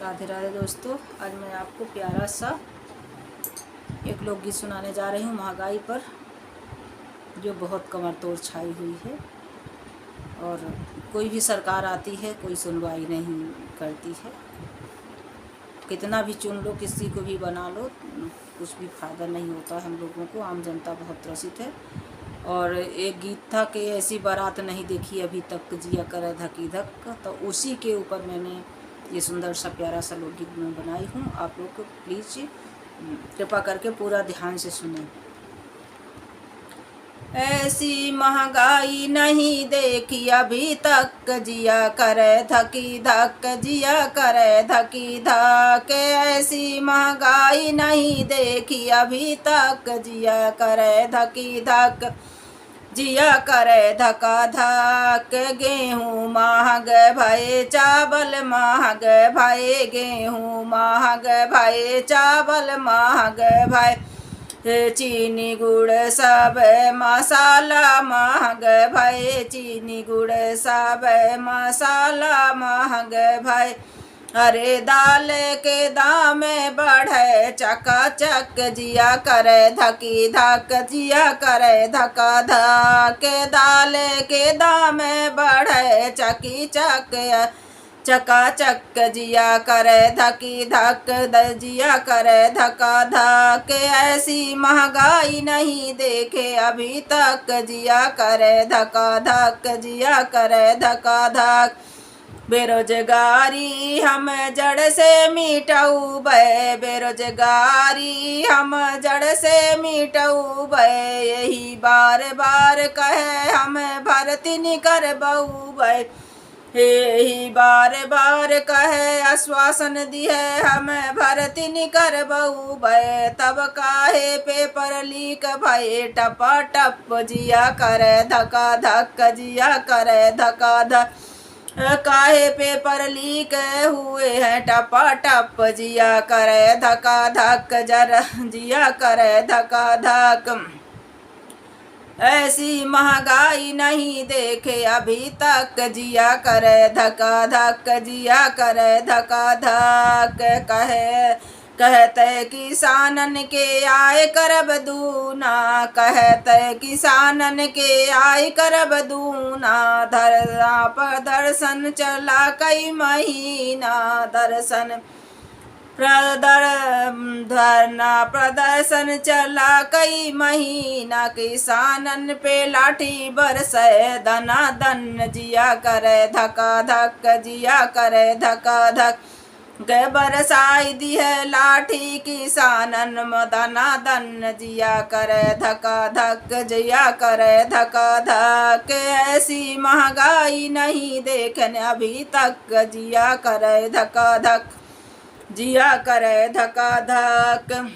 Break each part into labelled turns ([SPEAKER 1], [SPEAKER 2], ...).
[SPEAKER 1] राधे राधे दोस्तों। आज मैं आपको प्यारा सा एक लोकगीत सुनाने जा रही हूँ महंगाई पर, जो बहुत कमर तोड़ छाई हुई है। और कोई भी सरकार आती है, कोई सुनवाई नहीं करती है। कितना भी चुन लो, किसी को भी बना लो, कुछ भी फ़ायदा नहीं होता हम लोगों को। आम जनता बहुत त्रसित है। और एक गीत था कि ऐसी बारात नहीं देखी अभी तक, जिया करे धकी धक, तो उसी के ऊपर मैंने ये सुंदर सा प्यारा सा लोकगीत मैं बनाई हूँ। आप लोग को प्लीज़ कृपा करके पूरा ध्यान से सुनें। ऐसी महंगाई नहीं देखी अभी तक, जिया करे धकी धक, जिया करे धकी धक। ऐसी महंगाई नहीं देखी अभी तक, जिया करे धकी धक, जिया करे धका धक। गेहूँ महंग भये, चावल महंग भये, गेहूँ महंग भये, चावल महंग भये, चीनी गुड़ सब मसाला महंग भये, चीनी गुड़ सब मसाला महंग भये। अरे दाल के दाम बढ़े चकाचक, जिया करे धकी धक, जिया करे धका धक। दाल के दाम बढ़े चकी चक, चकाचक, जिया करे धकी धक, जिया करे धका धक। ऐसी महंगाई नहीं देखे अभी तक, जिया करे धका धक, जिया करे धका धक। बेरोजगारी हम जड़ से मिटाऊबे, बेरोजगारी हम जड़ से मिटाऊबे। यही बार बार कहे हम भर्ती नहीं करबऊबे, यही बार बार कहे आश्वासन दिए हम भर्ती नहीं करबऊबे। तब काहे पेपर लीक भये टपा टप, जिया करे धका धक, जिया करे धका धक। काहे पेपर लीक हुए हैं टपा टप, जिया करे धका धक, जरा जिया करे धका धक। ऐसी महंगाई नहीं देखे अभी तक, जिया करे धका धक, जिया करे धका धक। कहते किसानन के आय करब दूना, कहते किसानन के आय करब दूना। धरना प्रदर्शन चला कई महीना, धरना प्रदर्शन चला कई महीना। किसानन पे लाठी बरसे दना दन, जिया करे धका धक, जिया करे धका धक। बरसाई दी है लाठी किसानन दना दन, जिया करे धका धक, जिया करे धका धक। ऐसी महंगाई नहीं देखने अभी तक, जिया करे धका धक, जिया करे धका धक।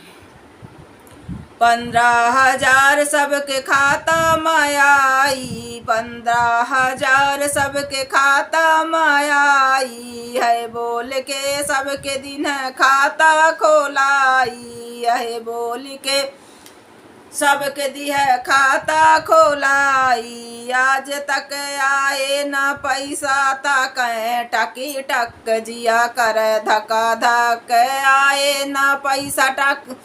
[SPEAKER 1] 15,000 सबके खाता में आई, 15,000 सबके खाता में आई है। बोल के सबके दिन खाता खोलाई है, बोल के सबके दिया खाता खोलाई। आज तक आए ना पैसा तक टकी टक, जिया करे धका धक। आए ना पैसा टक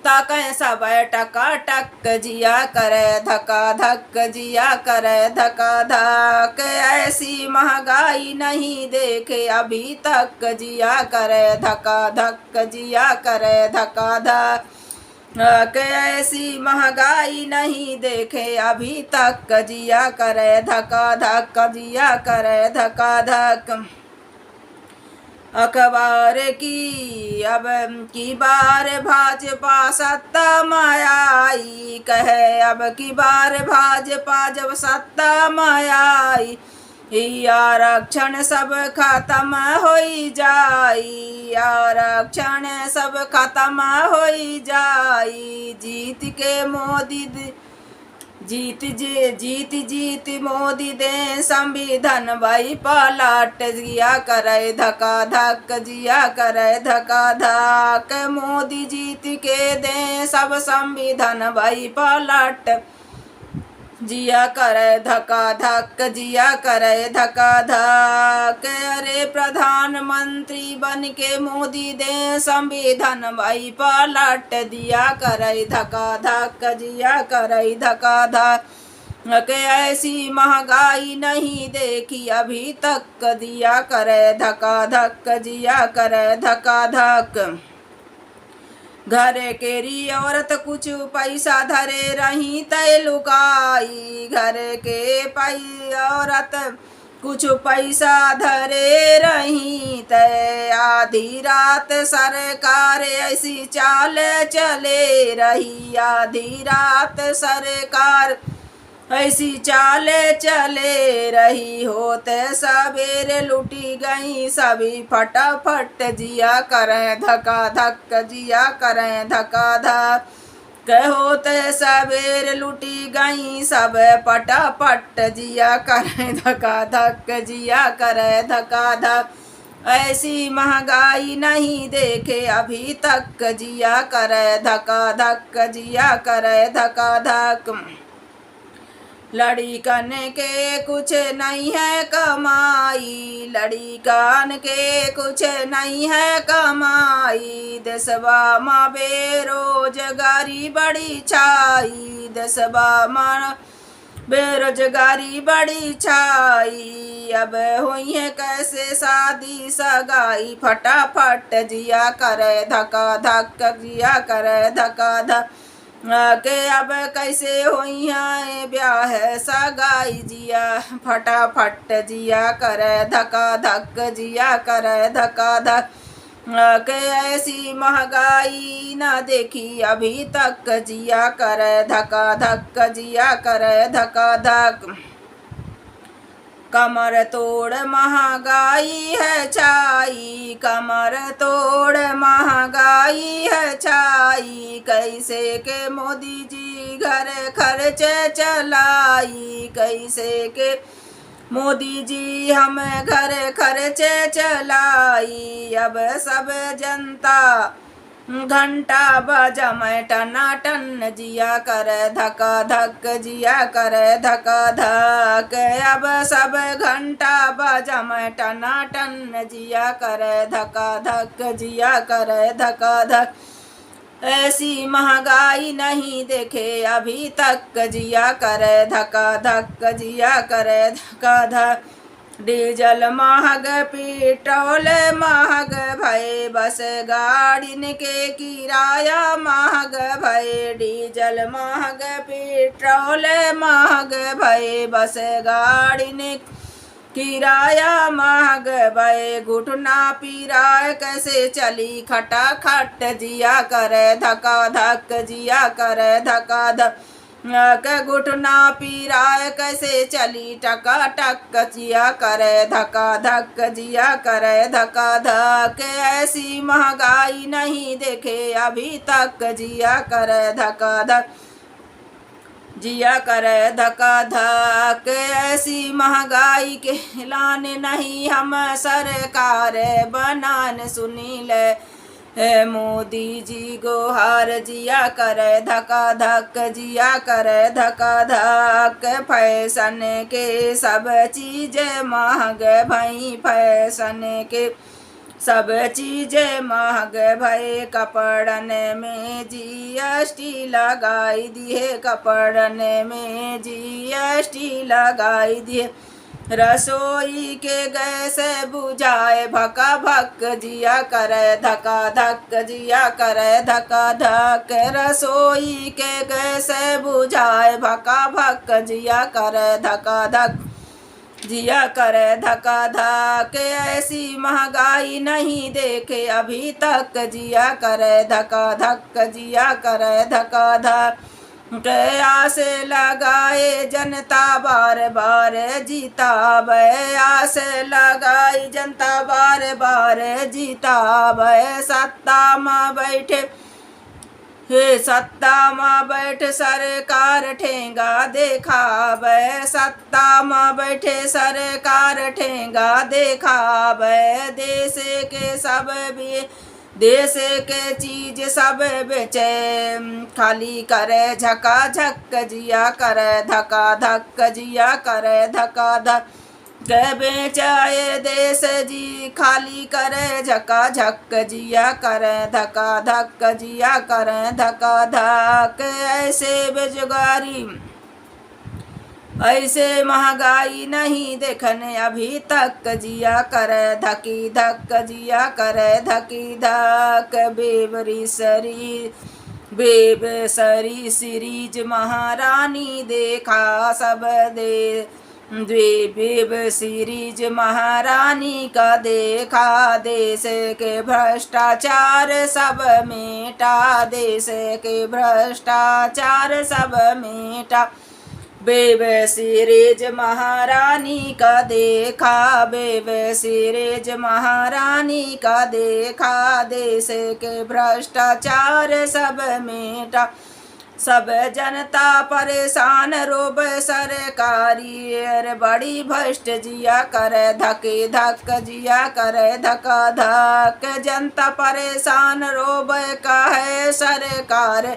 [SPEAKER 1] तक सब टका टक, जिया करे धका धक, जिया करे धका धक। ऐसी महंगाई नहीं देखे अभी तक, जिया करे धका धक, जिया करे धका धक। ऐसी महंगाई नहीं देखे अभी तक, जिया करे धका धक, जिया करे धका धक। अखबार की अब की बार भाजपा सत्ता में आई, कहे अब की बार भाजपा जब सत्ता में आई, आरक्षण सब खत्म हो जाई, आरक्षण सब खत्म हो जाई। जीत के मोदी जीत मोदी दे संविधान भाई पलट, जिया करे धका धक, जिया करे धका धक। मोदी जीत के दे सब संविधान भाई पलट, जिया करे धका धक, जिया करे धका धक। अरे प्रधानमंत्री बन के मोदी दे संविधान भाई पलट दिया करे धका धक, जिया करे धका धक। के ऐसी महंगाई नहीं देखी अभी तक, दिया करे धका धक, जिया करे धका धक। घर केरी औरत कुछ पैसा धरे रही तय लुकाई, घर के औरत कुछ पैसा धरे रही तय। आधी रात सरकार ऐसी चाल चले रही, आधी रात सरकार ऐसी चाल चले रही। होते सवेरे लुटी गई सभी फटाफट, जिया करें धका धक, जिया करें धका धक। होते सवेरे लुटी गई सब फटाफट, जिया करें धका धक, जिया करें धका धक। ऐसी महंगाई नहीं देखे अभी तक, जिया करें धका धक, जिया करें धका धक। लड़िकन के कुछ नहीं है कमाई, लड़िकन के कुछ नहीं है कमाई। देशवा माँ बेरोजगारी बड़ी छाई, देशवा माँ बेरोजगारी बड़ी छाई। अब हुई है कैसे शादी सगाई, फटाफट जिया करे धका धक, जिया करे धका धक। के अब कैसे हुई है ब्याह सगाई, जिया फटाफट जिया करे धका धक, जिया करे धका धक। के ऐसी महंगाई न देखी अभी तक, जिया करे धका धक, जिया करे धका धक। कमर तोड़ महंगाई है छाई, कमर तोड़ महंगाई है छाई। कैसे के मोदी जी घर खर्च चलाई, कैसे के मोदी जी हम घर खर्च चलाई। अब सब जनता घंटा बजा मैं टनाटन, जिया कर धका धक, जिया कर धका धक। अब सब घंटा बजा मैं टनाटन, जिया कर धका धक, जिया कर धका धक। ऐसी महंगाई नहीं देखे अभी तक, जिया कर धका धक, जिया कर धका धक। डीजल महग पेट्रोल महग भय, बस गाड़िन के किराया महग भय। डीजल महग पेट्रोल महग भय, बस गाड़िन किराया महग भय। घुटना पीराय कैसे चली खटाखट, जिया करे धका धक, जिया करे धका धक। घुटना पीराय कैसे चली टका टक, जिया करे धका धक, जिया करे धका धक। ऐसी महंगाई नहीं देखे अभी तक, जिया करे धका धक, जिया करे धका धक। ऐसी महंगाई के लाने नहीं हम सरकार बनान सुनील मोदी जी गोहार, जिया करे धका धक, जिया करे धका धक। फैशन के सब चीज महंग भई, फैशन के सब चीज महंग भय। कपड़न में जीएसटी लगाई दिए, कपड़न में जीएसटी लगाई दिए। रसोई के गैस बुझाए भका भक, जिया करे धका धक, जिया करे धका धक। रसोई के गैस बुझाए भका भक, जिया करे धका धक, जिया करे धका धक। ऐसी महंगाई नहीं देखे अभी तक, जिया करे धका धक, जिया करे धका धक। आस लगाए जनता बार बार जीताब, आस लगाई जनता बार बार जीताब। सत्ता में बैठे हे सत्ता में बैठ सरकार ठेंगा देखाब, सत्ता में बैठे सरकार ठेंगा देखाब। देश के सब भी देश के चीज सब बेचे खाली करे झका झक जिया करे धका धक जिया करे धका धक के बेचाए देश जी खाली करे झका झक जिया करे धका धक जिया करे धका धक ऐसे बेजुगारी ऐसे महंगाई नहीं देखने अभी तक जिया करे धकी धक जिया करे धकी धक बेबसरी सीरीज महारानी देखा सब दे वेब सीरीज महारानी का देखा देश के भ्रष्टाचार सब मेटा देश के भ्रष्टाचार सब मेटा वेब सीरीज महारानी का देखा वेब सीरीज महारानी का देखा देश के भ्रष्टाचार सब मेटा सब जनता परेशान रोब सरकारी अरे बड़ी भ्रष्ट जिया करे धके धक जिया करे धका धक जनता परेशान रोब कहे सरकार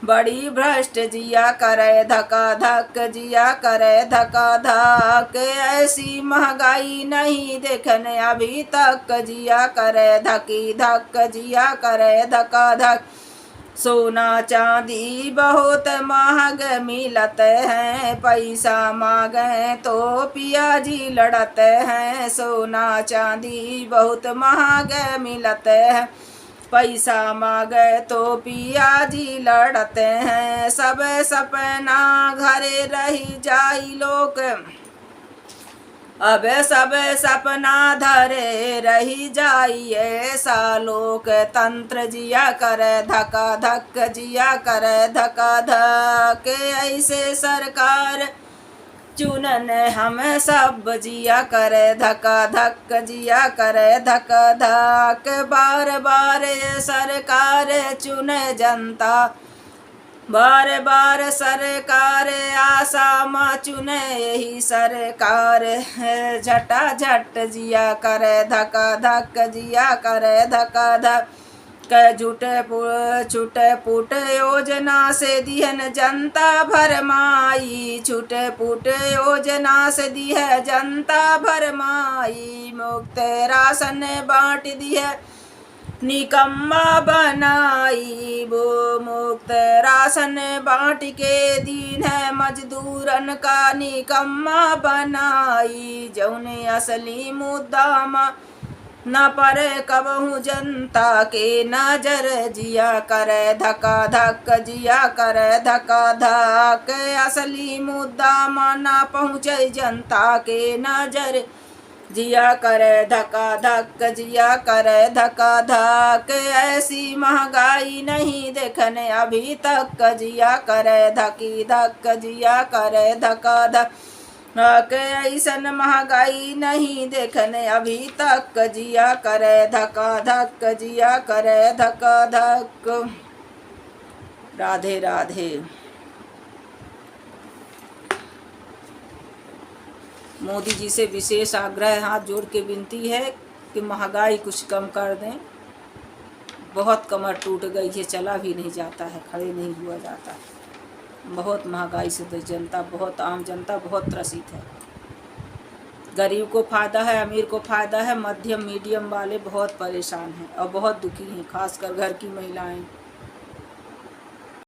[SPEAKER 1] बड़ी भ्रष्ट जिया करे धका धक जिया करे धका धक ऐसी महंगाई नहीं देखने अभी तक जिया करे धकी धक जिया करे धका धक सोना चांदी बहुत महंग मिलते हैं पैसा मांगे तो पिया जी लड़ते हैं सोना चांदी बहुत महंग मिलते हैं पैसा मांगे तो पिया जी लड़ते हैं सब सपना घरे रही जाई लोग अब सब सपना धरे रही जाई ऐसा लोक तंत्र जिया करे धका धक जिया करे धका धक ऐसे सरकार चुनन हम सब जिया करे धका धक जिया करे धका धक बार बार सरकार चुने जनता बार बार सरकार आसाम चुने यही सरकार है झटा झट जिया करे धका धक जिया करे धका धक छूटे पुट योजना से दिहन जनता भरमाई छूटे पुट योजना से दी है जनता भरमाई मुफ्त राशन बांट दी है निकम्मा बनाई वो मुफ्त राशन बांट के दीन है मजदूरन का निकम्मा बनाई जौने असली मुद्दा न पर कबहू जनता के नजर जिया करे धका धक जिया करे धका धक असली मुद्दा न पहुँचे जनता के नजर जिया करे धका धक जिया करे धका धक ऐसी महंगाई नहीं देखने अभी तक जिया करे धकी धक जिया करे धका धक ऐसन महंगाई नहीं देखने अभी तक जिया करे धका धक जिया करे धका धक। राधे राधे। मोदी जी से विशेष आग्रह हाथ जोड़ के विनती है कि महंगाई कुछ कम कर दें। बहुत कमर टूट गई है, चला भी नहीं जाता है, खड़े नहीं हुआ जाता है। बहुत महंगाई से तो जनता, बहुत आम जनता बहुत त्रसित है। गरीब को फ़ायदा है, अमीर को फ़ायदा है, मध्यम मीडियम वाले बहुत परेशान हैं और बहुत दुखी हैं, खासकर घर की महिलाएं।